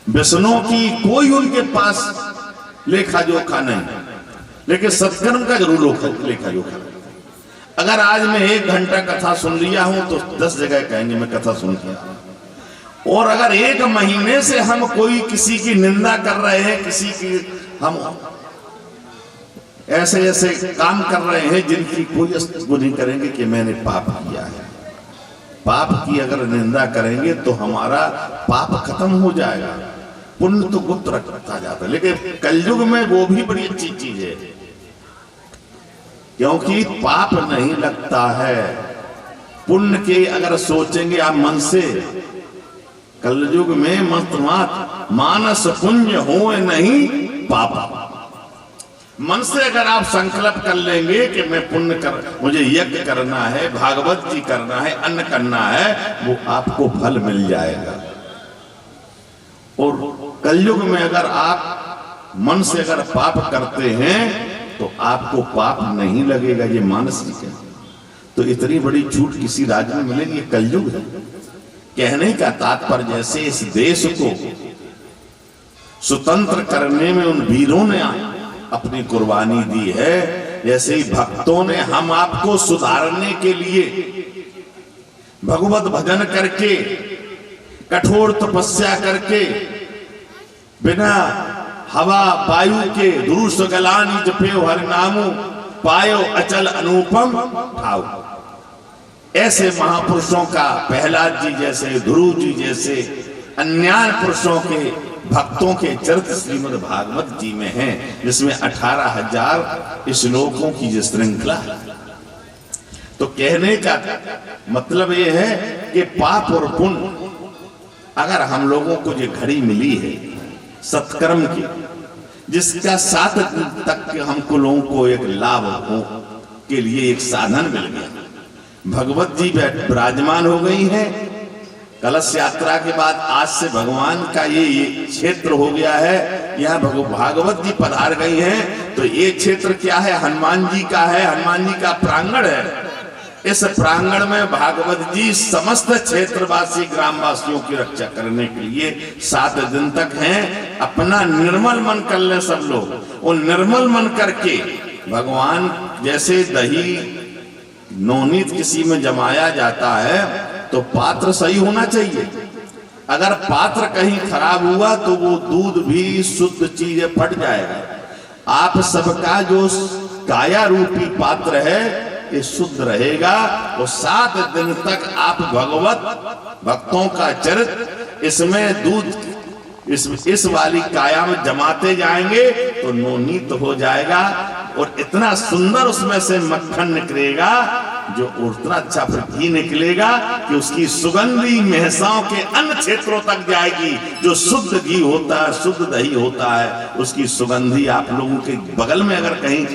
व्यसनों की कोई उनके पास लेखा जोखा नहीं, लेकिन सत्कर्म का जरूर लेखा जोखा। अगर आज मैं 1 घंटा कथा सुन लिया हूं तो 10 जगह कहेंगे मैं कथा सुन लिया। और अगर 1 महीने से हम कोई किसी की निंदा कर रहे हैं, किसी की हम ऐसे ऐसे काम कर रहे हैं जिनकी कोई वो नहीं करेंगे कि मैंने पाप किया है। पाप की अगर निंदा करेंगे तो हमारा पाप खत्म हो जाएगा, पुण्य तो गुप्त रखता जाता है। लेकिन कलयुग में वो भी बड़ी अच्छी चीज है, क्योंकि पाप नहीं लगता है। पुण्य के अगर सोचेंगे आप मन से, कलयुग में मत मानस पुण्य हो नहीं पाप। मन से अगर आप संकल्प कर लेंगे कि मैं पुण्य कर, मुझे यज्ञ करना है, भागवत जी करना है, अन्न करना है, वो आपको फल मिल जाएगा। और कलयुग में अगर आप मन से अगर पाप करते हैं तो आपको पाप नहीं लगेगा, ये मानसिक है। तो इतनी बड़ी छूट किसी राज्य में मिलेगी? कलयुग है। कहने का तात्पर्य जैसे इस देश को स्वतंत्र करने में उन वीरों ने अपनी कुर्बानी दी है, जैसे ही भक्तों ने हम आपको सुधारने के लिए भगवत भजन करके, कठोर तपस्या करके, बिना हवा वायु के दुरुस गलानी जपे हरि नामु पायो अचल अनुपम ठाव। ऐसे महापुरुषों का, प्रहलाद जी जैसे, ध्रुव जी जैसे अन्य पुरुषों के भक्तों के चरित्र श्रीमद् भागवत जी में हैं, जिसमें 18,000 श्लोकों की जो श्रृंखला है। तो कहने का मतलब यह है कि पाप और पुण्य अगर हम लोगों को जो घड़ी मिली है सत्कर्म की, जिसका 7 दिन तक हमको लोगों को एक लाभ हो के लिए एक साधन मिल गया। भगवत जी विराजमान हो गई है। कलश यात्रा के बाद आज से भगवान का ये क्षेत्र हो गया है, यहाँ भागवत जी पधार गई हैं। तो ये क्षेत्र क्या है? हनुमान जी का है, हनुमान जी का प्रांगण है। इस प्रांगण में भागवत जी समस्त क्षेत्रवासी ग्रामवासियों की रक्षा करने के लिए 7 दिन तक हैं। अपना निर्मल मन कर ले सब लोग, और निर्मल मन करके भगवान जैसे दही नवनीत किसी में जमाया जाता है तो पात्र सही होना चाहिए। अगर पात्र कहीं खराब हुआ तो वो दूध भी शुद्ध चीज फट जाएगा। आप सबका जो काया रूपी पात्र है ये शुद्ध रहेगा। और 7 दिन तक आप भगवत भक्तों का चरित्र इसमें दूध इस वाली काया में जमाते जाएंगे तो नवनीत हो जाएगा। और इतना सुंदर उसमें से मक्खन निकलेगा, जो उतना अच्छा फिर घी निकलेगा कि उसकी सुगंधी महसाओं के अन्य क्षेत्रों तक जाएगी। जो शुद्ध घी होता है, शुद्ध दही होता है, उसकी सुगंधी आप लोगों के बगल में अगर कहीं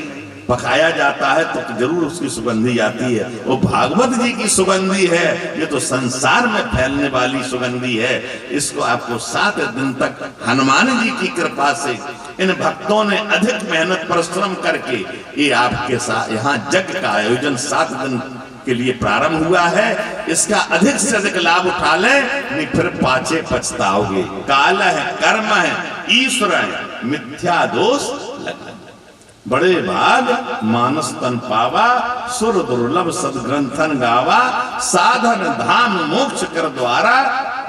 पकाया जाता है तो जरूर उसकी सुगंधी आती है। वो भागवत जी की सुगंधी है, ये तो संसार में फैलने वाली सुगंधी है। इसको आपको 7 दिन तक हनुमान जी की कृपा से इन भक्तों ने अधिक मेहनत परिश्रम करके ये आपके साथ यहाँ यज्ञ का आयोजन 7 दिन के लिए प्रारंभ हुआ है। इसका अधिक से अधिक लाभ उठा ले, नहीं फिर पाछे पछताओगे। काल है, कर्म है, ईश्वर है, मिथ्या दोष लग। बड़े भाग मानस तन पावा, सुर दुर्लभ सदग्रंथन गावा, साधन धाम मोक्ष कर द्वारा,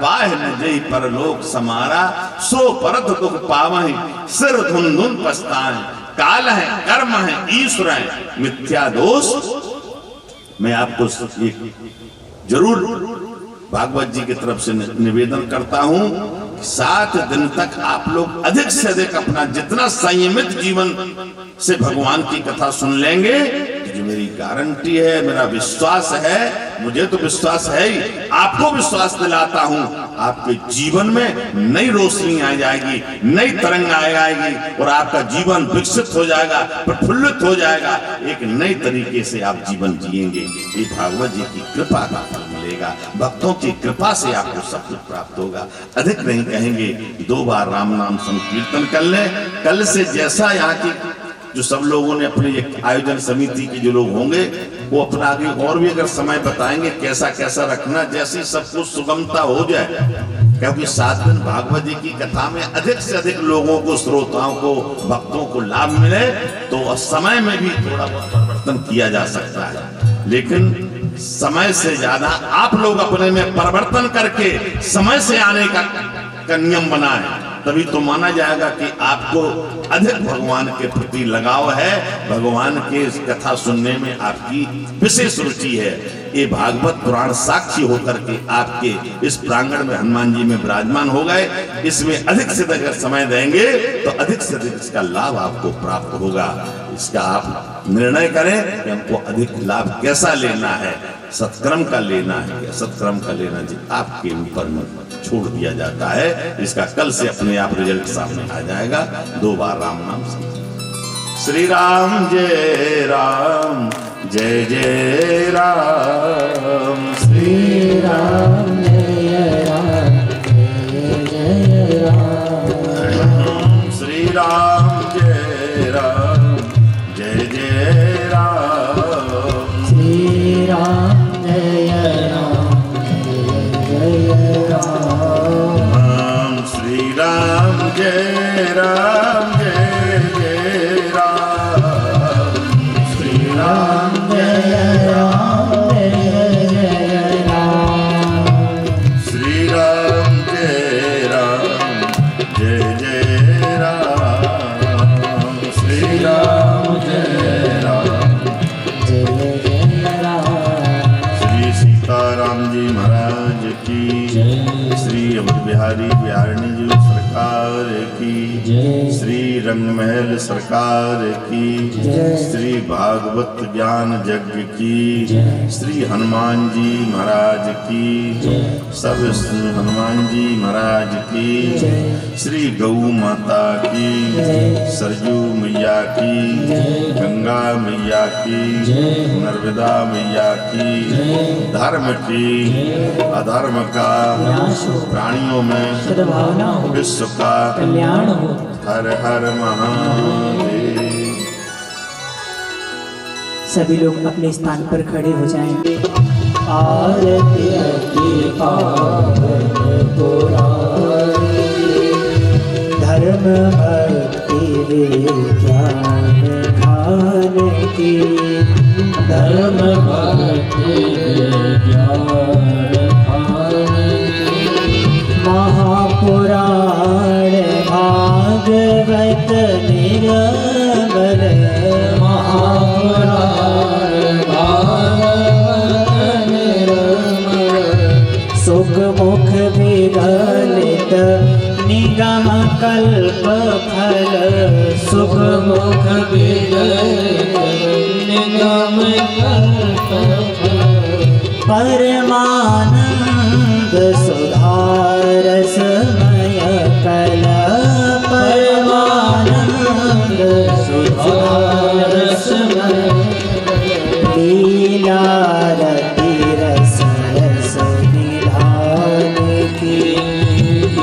पाह न जई परलोक समारा, सो परत दुख पावहि, सिर धुन धुन पछताएं। काल है, कर्म है, ईश्वर है, मिथ्या दोष। मैं आपको जरूर भागवत जी की तरफ से निवेदन करता हूं, 7 दिन तक आप लोग अधिक से अधिक अपना जितना संयमित जीवन से भगवान की कथा सुन लेंगे, जो मेरी गारंटी है, मेरा विश्वास है, मुझे तो विश्वास है ही, आपको विश्वास दिलाता हूं, आपके जीवन में नई रोशनी आ जाएगी, नई तरंग आ जाएगी और आपका जीवन विकसित हो जाएगा, प्रफुल्लित हो जाएगा। एक नई तरीके से आप जीवन जिएंगे। ये भागवत जी की कृपा का फल मिलेगा, भक्तों की कृपा से आपको सब कुछ प्राप्त होगा। अधिक नहीं कहेंगे, 2 बार राम नाम संकीर्तन कर ले। कल से जैसा यहाँ की जो सब लोगों ने अपने आयोजन समिति के जो लोग होंगे वो अपना आगे और भी अगर समय बताएंगे कैसा कैसा रखना, जैसी सब कुछ सुगमता हो जाए। क्योंकि 7 दिन भागवत जी की कथा में अधिक से अधिक लोगों को, श्रोताओं को, भक्तों को लाभ मिले तो समय में भी थोड़ा बहुत परिवर्तन किया जा सकता है। लेकिन समय से ज्यादा आप लोग अपने में परिवर्तन करके समय से आने का नियम बनाए, तभी तो माना जाएगा कि आपको अधिक भगवान के प्रति लगाव है, भगवान के कथा सुनने में आपकी विशेष रुचि है। ये भागवत पुराण साक्षी होकर के आपके इस प्रांगण में हनुमान जी में विराजमान हो गए। इसमें अधिक से अधिक समय देंगे तो अधिक से अधिक इसका लाभ आपको प्राप्त होगा। इसका आप निर्णय करें कि हमको अधिक लाभ कैसा लेना है, सत्कर्म का लेना है या सत्कर्म का लेना जी आपके ऊपर में छोड़ दिया जाता है। इसका कल से अपने आप रिजल्ट सामने आ जाएगा। 2 बार राम नाम श्री राम जय राम, जय जय राम, श्री राम जय राम, जय जय राम, श्री राम जय राम, जय जय राम, श्री राम जय राम, जय राम, श्री राम जय राम, जय जय राम, श्री राम जय राम, जय राम, श्री राम जय राम, जय जय राम, श्री राम जय राम, जय जय राम, श्री सीताराम जी महाराज की, श्री अवध बिहारी बिहारिणी जी सरकार की, श्री रंगमहल सरकार की, श्री भागवत ज्ञान यज्ञ की, श्री हनुमान जी महाराज की, सब श्री हनुमान जी महाराज की, श्री गौ माता की, सरयू मैया की, गंगा मैया की, नर्मदा मैया की, धर्म की, अधर्म का, प्राणियों में सद्भावना हो, विश्व का कल्याण हो। हर हर महादेव। सभी लोग अपने स्थान पर खड़े हो जाएं। आरती की पावन पुरानी, धर्म भक्ति विज्ञान खान की, धर्म भक्ति विज्ञान खान की, महापुराण भागवत निर्मल, महापुराण भागवत निर्मल, सुख मुख विगलित निगम कल्प फल, सुख मुख विगलित निगम कल्प फल, परमानंद सुधारसमय कल, परमानंद रंग सुधारस लीला रति रस रस निधान की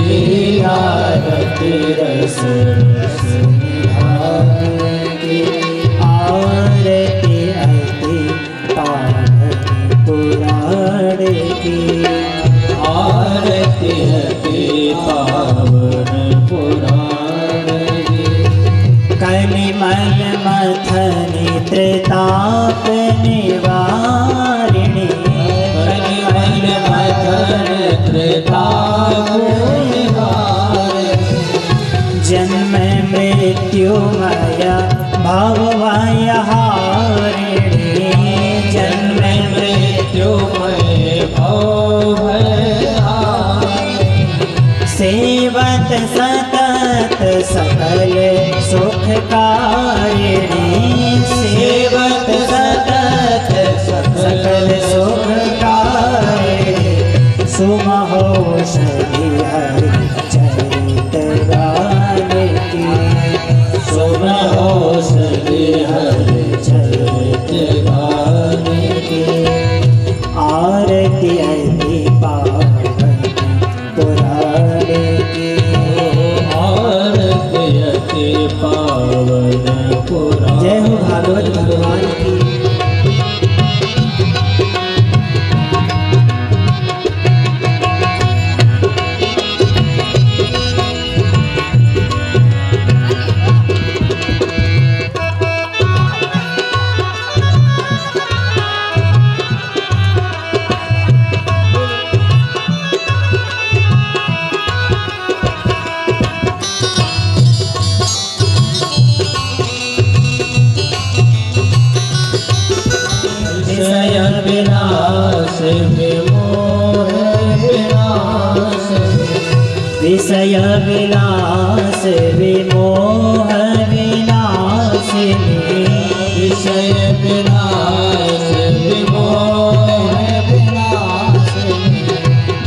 लीला रति रस रस निधान की आरती अति पावन पुराण की आरती अति पावन पुराण की कलिमल मथनि त्रिताप निवारिणी कलिमल मथनि त्रिताप निवारिणी जन्म मृत्युमय भवभय हारिणी जन्म मृत्युमय भवभय सेवत सतत सकल सुखकारिणी सेवत सतत सकल सुखकारिणी सुमहोषधि हरि चरित गान की सुमहोषधि हरि चरित गान की आरती अति पावन पुराण की आरती अति पावन पुराण। जय हो भागवत भगवान की। विषय विलास विमोह विनाशिनी विषय विलास विमोह विनाशिनी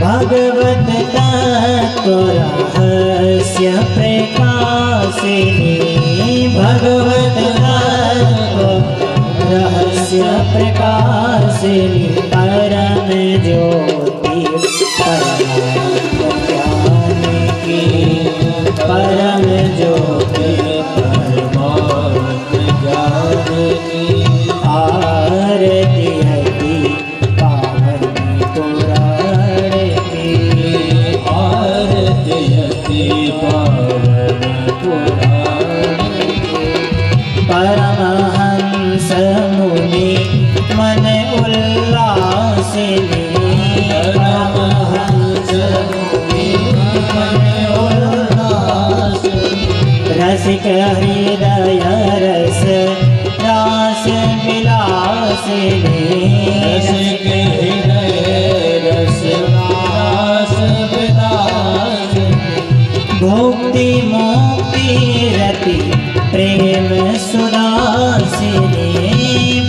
भगवत तत्व रहस्य प्रकाशिनी भगवत तत्व रहस्य प्रकाशिनी परम ज्योति परम ज्योति परमात्म ज्ञान की आरती अति पावन पुराण की आरती अति पावन पुराण परमहंस मुनि मन उल्लासिनी परमहंस मुनि मन रसिक हृदय रस रास विलासिनी रसिक हृदय रस रास विलासिनी भुक्ति मुक्ति रति प्रेम सुदासिनी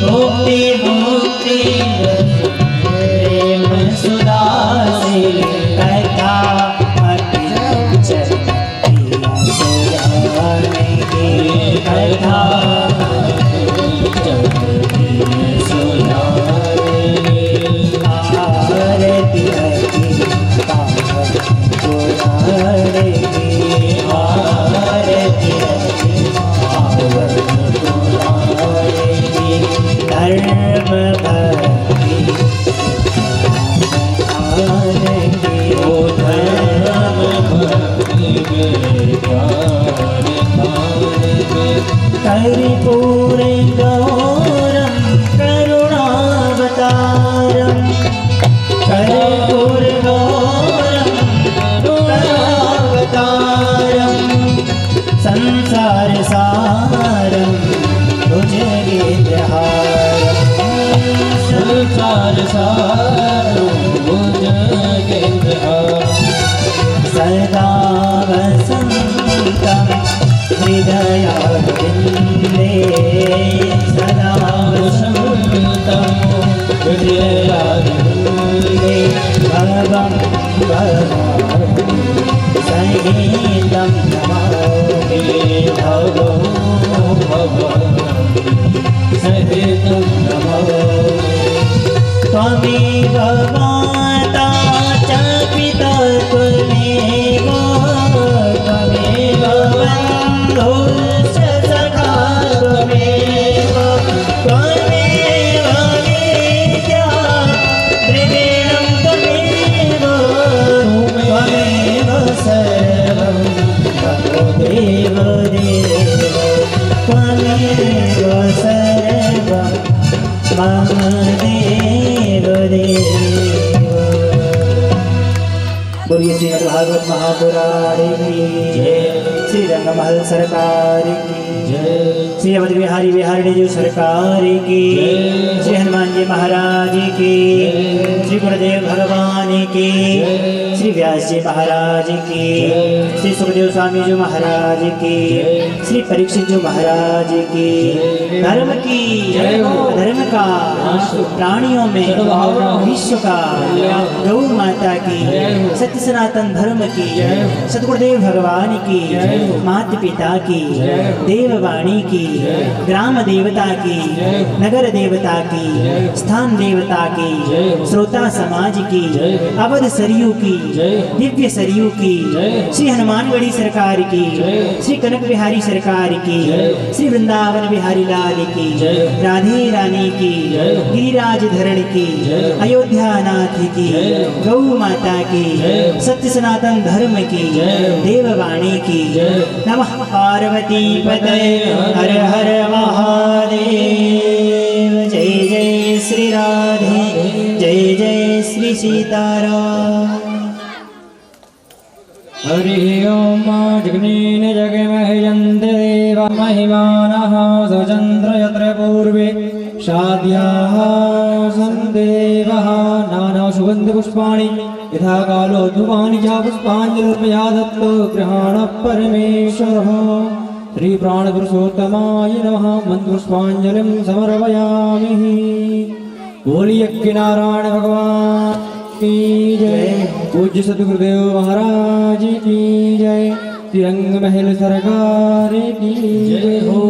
भुक्ति मुक्ति प्रेम सुदासिनी कथा अति कथा आरती अति पावन पुराण की आरती अति पावन पुराण की धर्म भक्ति की ओ धर्म भक्ति कर्पूरे गौरम करुणावतारम कर्पूर गौरम करुणावतारम संसार सारम भुजगेन्द्रहारम संसार सारम भुजगेन्द्रहारम सदा वसन्तं हृदयारविन्दे त्वमेव माता च पिता त्वमेव त्वमेव बन्धुश्च सखा त्वमेव त्वमेव विद्या त्रिगुणं त्वमेव त्वमेव सर्वं देव देव त्वमेव सर्वं मम देव देव। बोलिए श्रीमद् भागवत महापुराण की जय, श्री रंगमहल सरकार की जय, श्री अवध बिहारी बिहारी जी सरकार की जय, श्री हनुमान जी महाराज की, श्री गुरुदेव भगवान की, श्री व्यास जी महाराज की, श्री सुखदेव स्वामी जी महाराज की, श्री परीक्षित जी महाराज की, धर्म की धर्म का प्राणियों में विश्व का गौ माता की, सत्य सनातन धर्म की, सतगुरुदेव भगवान की, माता पिता की, देववाणी की, ग्राम देवता की, नगर देवता की, स्थान देवता की, श्रोता समाज की, अवध सरयू की, दिव्य सरयू की, श्री हनुमानगढ़ी सरकार की, श्री कनक बिहारी सरकार की, श्री वृंदावन बिहारी लाल की, राधे रानी की, गिरिराज धरण की, अयोध्या नाथ की, गौ माता की, सत्य सनातन धर्म की, देववाणी की, नमः पार्वती पतये हर हर महादेव। जय जय श्री राधे, जय जय श्री सीताराम। हरि ओम जगनीन जगमहयन्ते देव महिमानः सुचन्द्र यत्र पूर्वे शाद्याः सन्देवः नाना सुगन्धपुष्पाणि यथा कालोद्भवानि च पुष्पाञ्जलिर्मया दत्तो गृहाणः परमेश्वरः। श्री प्राणपुरुषोत्तमाय नमः मन्त्रपुष्पाञ्जलिं समर्पयामि। बोलिए नारायण भगवान की जय, पूज्य सतगुरुदेव महाराज की जय, श्री रंगमहल सरकार की जय हो।